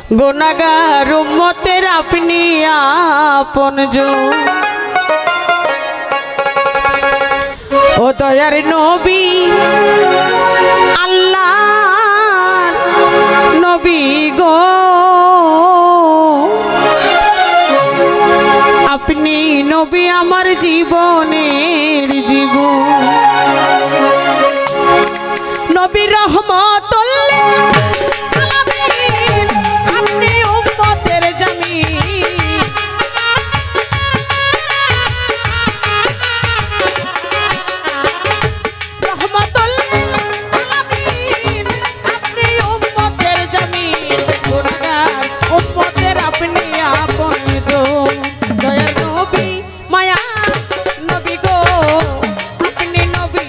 গুনাহগার উম্মতের আপনি আপনজন ও দয়ার নবী আল্লাহর নবী গো আপনি নবী আমার জীবনের জীবন নবী রহমতুল আলামিন আপনি উম্মতের জামিন রহমতুল আলামিন আপনি উম্মতের জামিন গুনাহগার উম্মতের আপনি আপনজন দয়ার নবী মায়া নবী গো আপনি নবী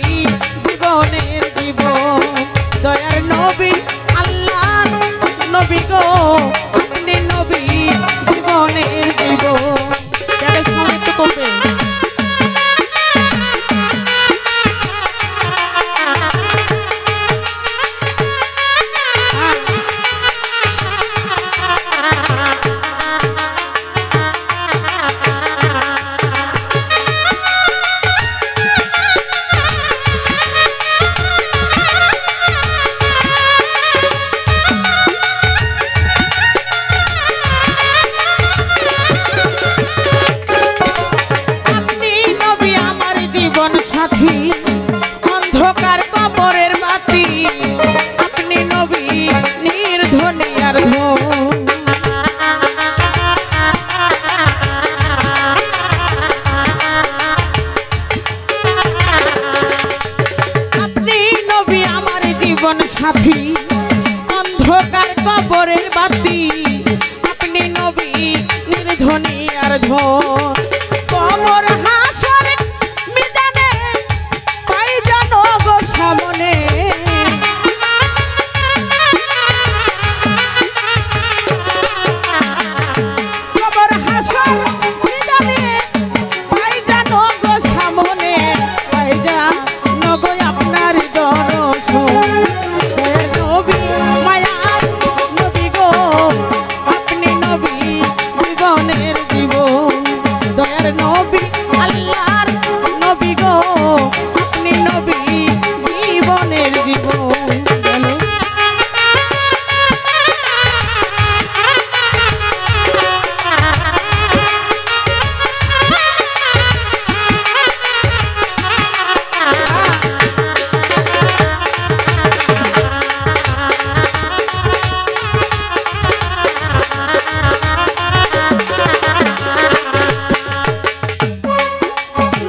জীবনের জীবন দয়ার নবী আল্লাহর নবী গো আপনি নবী জীবনের জীবন কেন সময় তো করবে সাথী অন্ধকার কবরের বাতি আপনি নবী নির্ধনী আর আপনি নবী আমার জীবন সাথী অন্ধকার কবরের বাতি আপনি নবী নির্ধনী আর কবর হাসর সামনে কবর হাসর ময়দানে পাই জানো গো সামনে পাই জানো গো আপনার দর্শন দয়ার নবী মায়ার নবী গো আপনি নবী জীবনের জীবন দয়ার নবী আল্লাহর নবী গো আপনি নবী জীবনের জীবন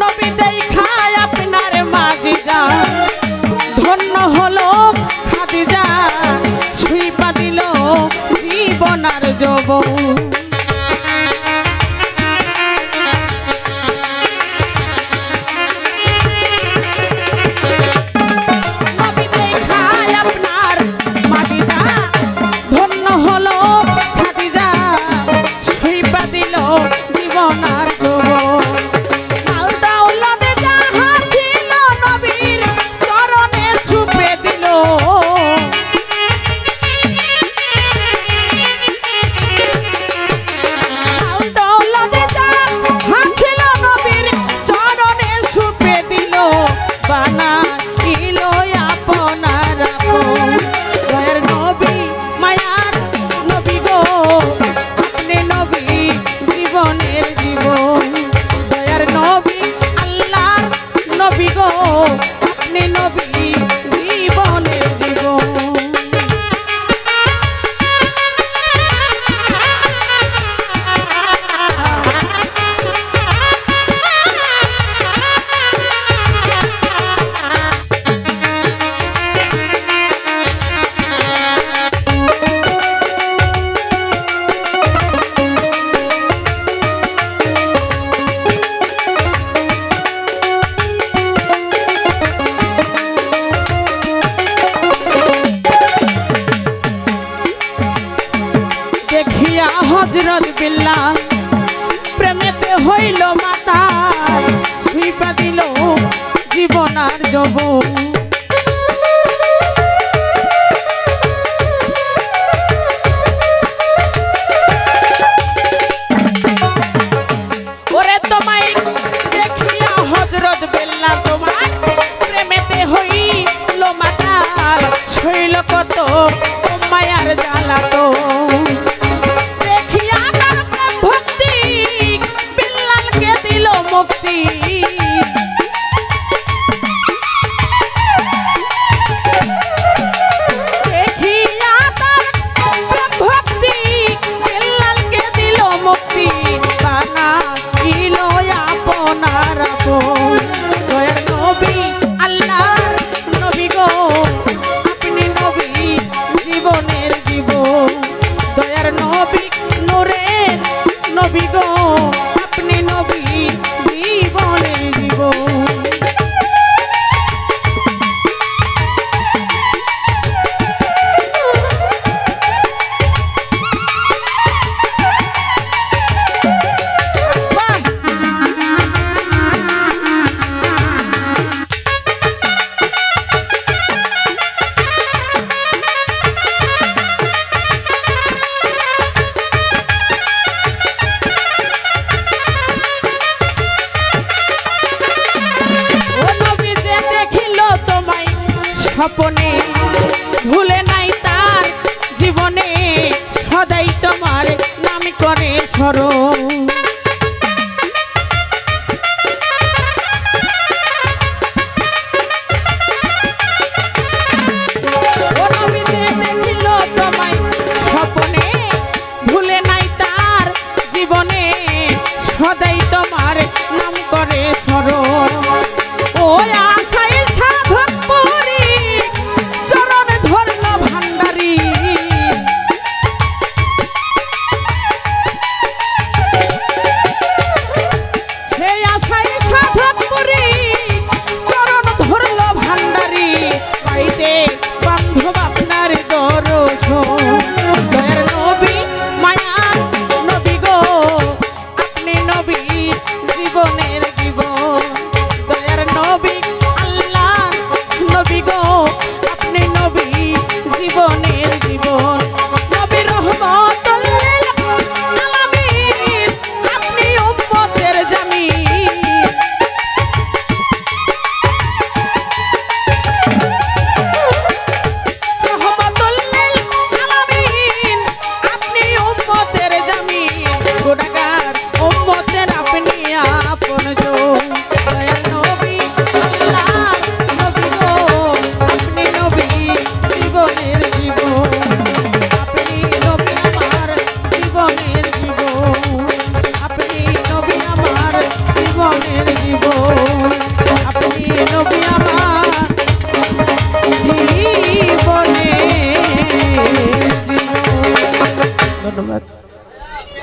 নবী দেখায় আপনার মাঝে যা ধন্য হলো খাদিজা ছুঁইপা দিল জীবন আর যৌবন নবী দেখায় আপনার মাঝে যা ধন্য হলো খাদিজা ছুঁইপা দিল জীবন আর যৌবন হযরত বিল্লাল প্রেমেতে হইল মাতা ছুঁইপা দিল জীবন আর যৌবন কত মায়ার জ্বালাতো দেখিয়া তার প্রেম ভক্তি বিল্লালকে দিল মুক্তি দেখিয়া তার প্রেম ভক্তি বিল্লালকে দিল মুক্তি বানা ছিল আপনার আপন দয়ার নবী আল্লাহর নবী গো আপনি নবী জীবনের জীবন দয়ার নবী নূরের নবী গো আপনি নবী জীবনের জীবন স্বপনে ভুলে নাই তার জীবনে সদাই তোমার নাম করে স্মরণ